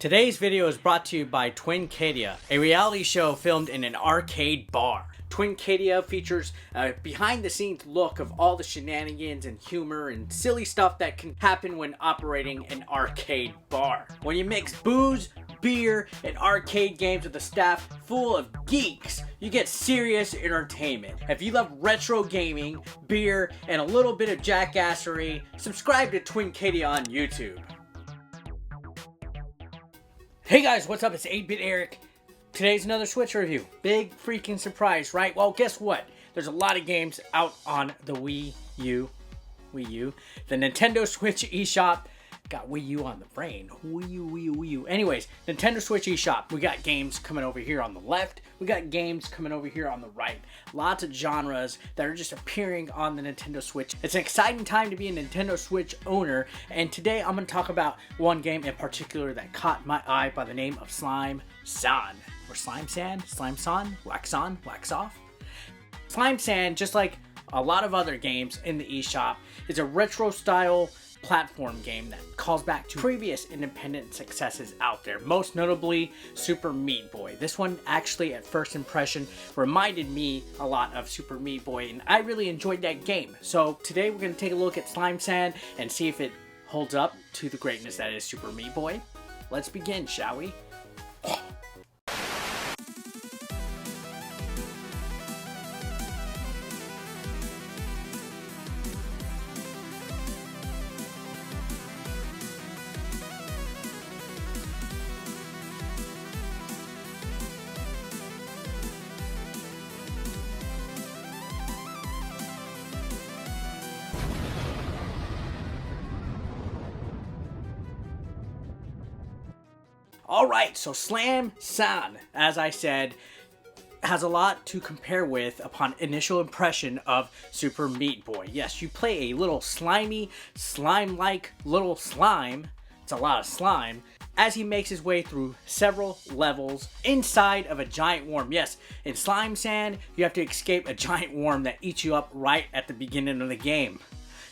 Today's video is brought to you by Twincadia, a reality show filmed in an arcade bar. Twincadia features a behind-the-scenes look of all the shenanigans and humor and silly stuff that can happen when operating an arcade bar. When you mix booze, beer, and arcade games with a staff full of geeks, you get serious entertainment. If you love retro gaming, beer, and a little bit of jackassery, subscribe to Twincadia on YouTube. Hey guys, what's up? It's 8-Bit Eric. Today's another Switch review. Big freaking surprise, right? Well, guess what? There's a lot of games out on the Wii U. The Nintendo Switch eShop. Got Wii U on the brain. Wii U. Anyways, Nintendo Switch eShop. We got games coming over here on the left. We got games coming over here on the right. Lots of genres that are just appearing on the Nintendo Switch. It's an exciting time to be a Nintendo Switch owner. And today I'm going to talk about one game in particular that caught my eye by the name of Slime San. Or Slime San? Slime San? Wax on? Wax off? Slime San, just like a lot of other games in the eShop, is a retro style platform game that calls back to previous independent successes out there, most notably Super Meat Boy. This one actually at first impression reminded me a lot of Super Meat Boy, and I really enjoyed that game. So today we're going to take a look at Slime San and see if it holds up to the greatness that is Super Meat Boy. Let's begin, shall we? Alright, so Slime San, as I said, has a lot to compare with upon initial impression of Super Meat Boy. Yes, you play a little slimy, slime-like little slime, it's a lot of slime, as he makes his way through several levels inside of a giant worm. Yes, in Slime San, you have to escape a giant worm that eats you up right at the beginning of the game.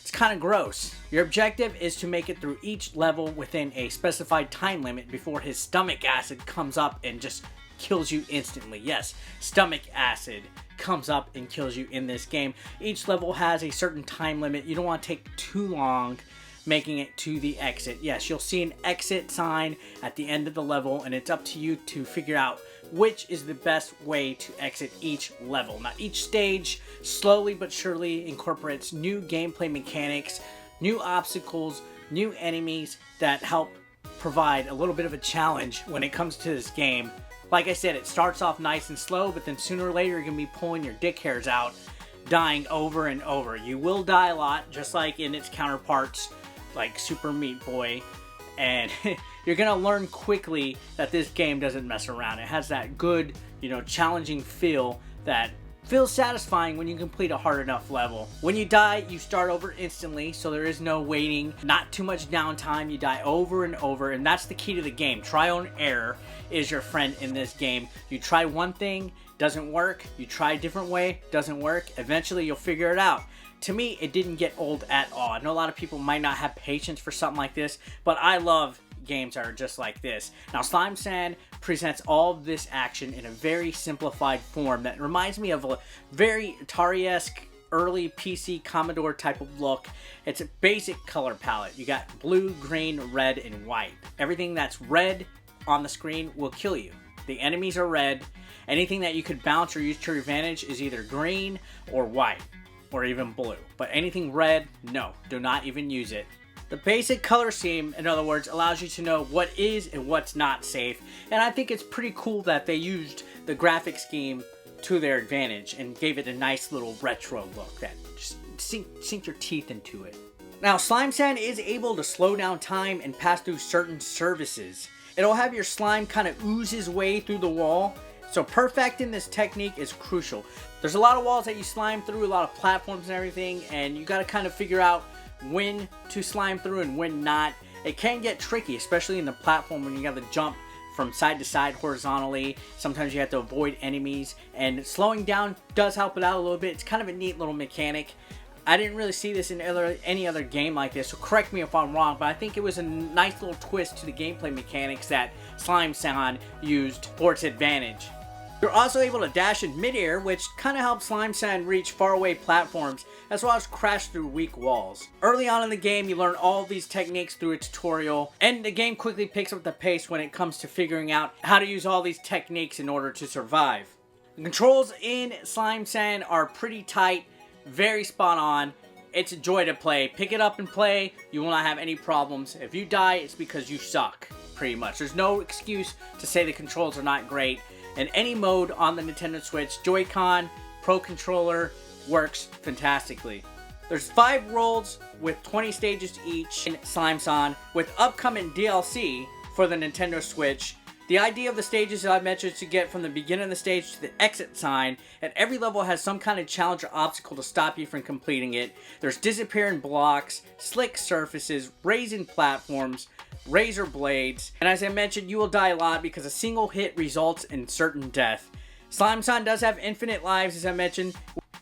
It's kind of gross. Your objective is to make it through each level within a specified time limit before his stomach acid comes up and just kills you instantly. Yes, stomach acid comes up and kills you in this game. Each level has a certain time limit. You don't want to take too long making it to the exit. Yes, you'll see an exit sign at the end of the level, and it's up to you to figure out which is the best way to exit each level. Now, each stage slowly but surely incorporates new gameplay mechanics, new obstacles, new enemies that help provide a little bit of a challenge when it comes to this game. Like I said, it starts off nice and slow, but then sooner or later you're going to be pulling your dick hairs out, dying over and over. You will die a lot, just like in its counterparts, like Super Meat Boy, and you're gonna learn quickly that this game doesn't mess around. It has that good, challenging feel that feels satisfying when you complete a hard enough level. When you die, you start over instantly, so there is no waiting, not too much downtime. You die over and over, and that's the key to the game. Trial and error is your friend in this game. You try one thing, doesn't work. You try a different way, doesn't work. Eventually, you'll figure it out. To me, it didn't get old at all. I know a lot of people might not have patience for something like this, but I love games that are just like this. Now, Slime San presents all of this action in a very simplified form that reminds me of a very Atari-esque early PC Commodore type of look. It's a basic color palette. You got blue, green, red, and white. Everything that's red on the screen will kill you. The enemies are red. Anything that you could bounce or use to your advantage is either green or white, or even blue. But anything red, no, do not even use it. The basic color scheme, in other words, allows you to know what is and what's not safe. And I think it's pretty cool that they used the graphic scheme to their advantage and gave it a nice little retro look that just sink your teeth into it. Now, Slime San is able to slow down time and pass through certain surfaces. It'll have your slime kind of ooze his way through the wall. So perfecting this technique is crucial. There's a lot of walls that you slime through, a lot of platforms and everything, and you got to kind of figure out when to slime through and when not. It can get tricky, especially in the platform when you have to jump from side to side horizontally. Sometimes you have to avoid enemies, and slowing down does help it out a little bit. It's kind of a neat little mechanic. I didn't really see this in any other game like this, so correct me if I'm wrong, but I think it was a nice little twist to the gameplay mechanics that Slime-san used for its advantage. You're also able to dash in midair, which kind of helps Slime-san reach faraway platforms, as well as crash through weak walls. Early on in the game, you learn all of these techniques through a tutorial, and the game quickly picks up the pace when it comes to figuring out how to use all these techniques in order to survive. The controls in Slime-san are pretty tight, very spot on. It's a joy to play. Pick it up and play. You will not have any problems. If you die, it's because you suck, pretty much. There's no excuse to say the controls are not great. In any mode on the Nintendo Switch, Joy-Con, Pro Controller works fantastically. There's 5 worlds with 20 stages each in Slime-san, with upcoming DLC for the Nintendo Switch. The idea of the stages that I mentioned is to get from the beginning of the stage to the exit sign, and every level has some kind of challenge or obstacle to stop you from completing it. There's disappearing blocks, slick surfaces, raising platforms, razor blades, and as I mentioned, you will die a lot because a single hit results in certain death. Slime-san does have infinite lives, as I mentioned,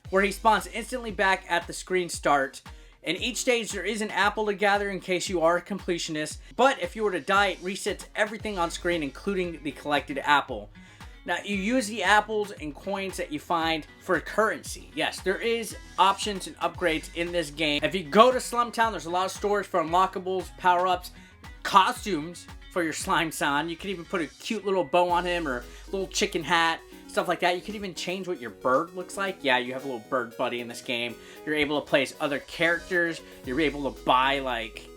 where he spawns instantly back at the screen start. In each stage, there is an apple to gather in case you are a completionist, but if you were to die, it resets everything on screen, including the collected apple. Now, you use the apples and coins that you find for currency. Yes, there is options and upgrades in this game. If you go to Slumtown, there's a lot of stores for unlockables, power-ups, costumes for your Slime-san. You can even put a cute little bow on him or a little chicken hat, stuff like that. You can even change what your bird looks like. Yeah, you have a little bird buddy in this game. You're able to play as other characters. You're able to buy, like,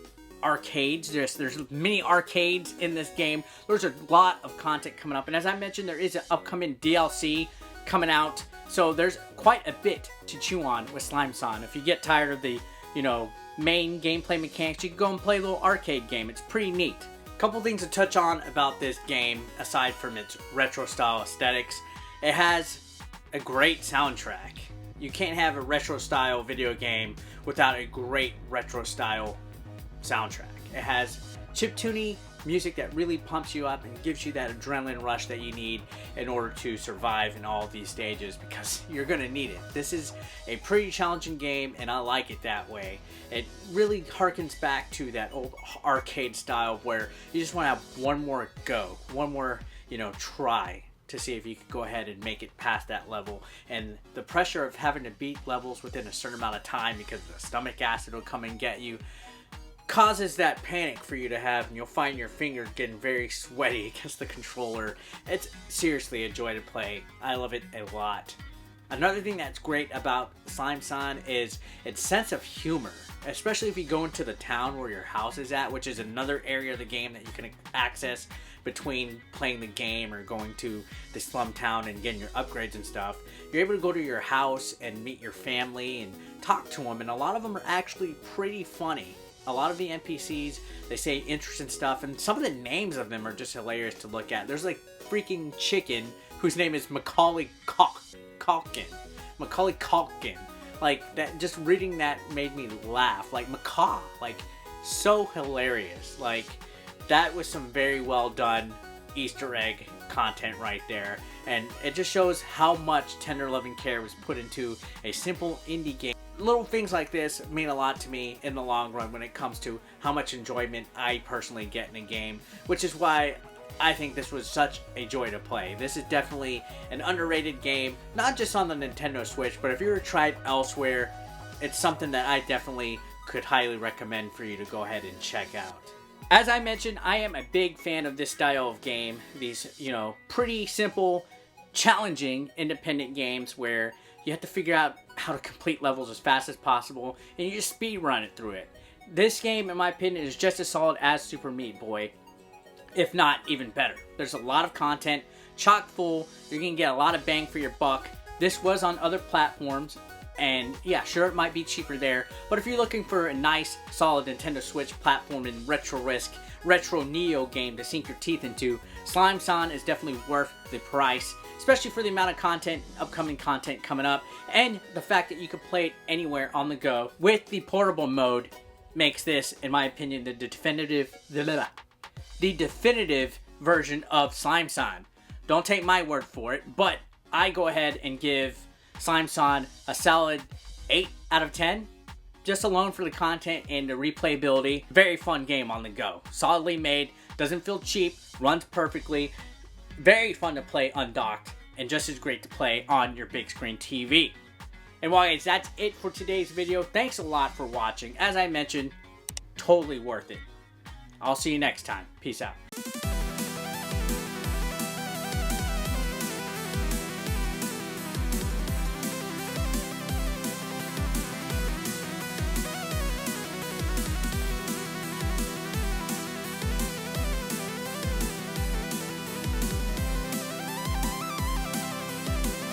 arcades. There's mini arcades in this game. There's a lot of content coming up. And as I mentioned, there is an upcoming DLC coming out. So there's quite a bit to chew on with Slime-san. If you get tired of the, main gameplay mechanics, you can go and play a little arcade game. It's pretty neat. A couple things to touch on about this game, aside from its retro style aesthetics. It has a great soundtrack. You can't have a retro style video game without a great retro style soundtrack. It has chiptune music that really pumps you up and gives you that adrenaline rush that you need in order to survive in all of these stages, because you're going to need it. This is a pretty challenging game, and I like it that way. It really harkens back to that old arcade style where you just want to have one more go, one more, try to see if you could go ahead and make it past that level. And the pressure of having to beat levels within a certain amount of time because the stomach acid will come and get you causes that panic for you to have, and you'll find your fingers getting very sweaty against the controller. It's seriously a joy to play. I love it a lot. Another thing that's great about Slime-san is its sense of humor, especially if you go into the town where your house is at, which is another area of the game that you can access between playing the game or going to the slum town and getting your upgrades and stuff. You're able to go to your house and meet your family and talk to them, and a lot of them are actually pretty funny. A lot of the NPCs, they say interesting stuff, and some of the names of them are just hilarious to look at. There's like freaking chicken whose name is Macaulay Culkin. Macaulay Culkin. Like, that, just reading that made me laugh. Like, macaw. Like, so hilarious. Like, that was some very well done Easter egg content right there. And it just shows how much tender loving care was put into a simple indie game. Little things like this mean a lot to me in the long run when it comes to how much enjoyment I personally get in a game, which is why I think this was such a joy to play. This is definitely an underrated game, not just on the Nintendo Switch, but if you were to try it elsewhere, it's something that I definitely could highly recommend for you to go ahead and check out. As I mentioned, I am a big fan of this style of game. These, pretty simple, challenging, independent games where you have to figure out how to complete levels as fast as possible, and you just speed run it through it. This game, in my opinion, is just as solid as Super Meat Boy, if not even better. There's a lot of content, chock full. You're going to get a lot of bang for your buck. This was on other platforms, and yeah, sure, it might be cheaper there, but if you're looking for a nice, solid Nintendo Switch platform and retro Neo game to sink your teeth into, Slime-san is definitely worth the price, especially for the amount of content, upcoming content coming up, and the fact that you can play it anywhere on the go with the portable mode makes this, in my opinion, the definitive version of Slime-san. Don't take my word for it, but I go ahead and give Slime-san a solid 8 out of 10. just alone for the content and the replayability, very fun game on the go. Solidly made, doesn't feel cheap, runs perfectly, very fun to play undocked, and just as great to play on your big screen TV. And well guys, that's it for today's video. Thanks a lot for watching. As I mentioned, totally worth it. I'll see you next time. Peace out.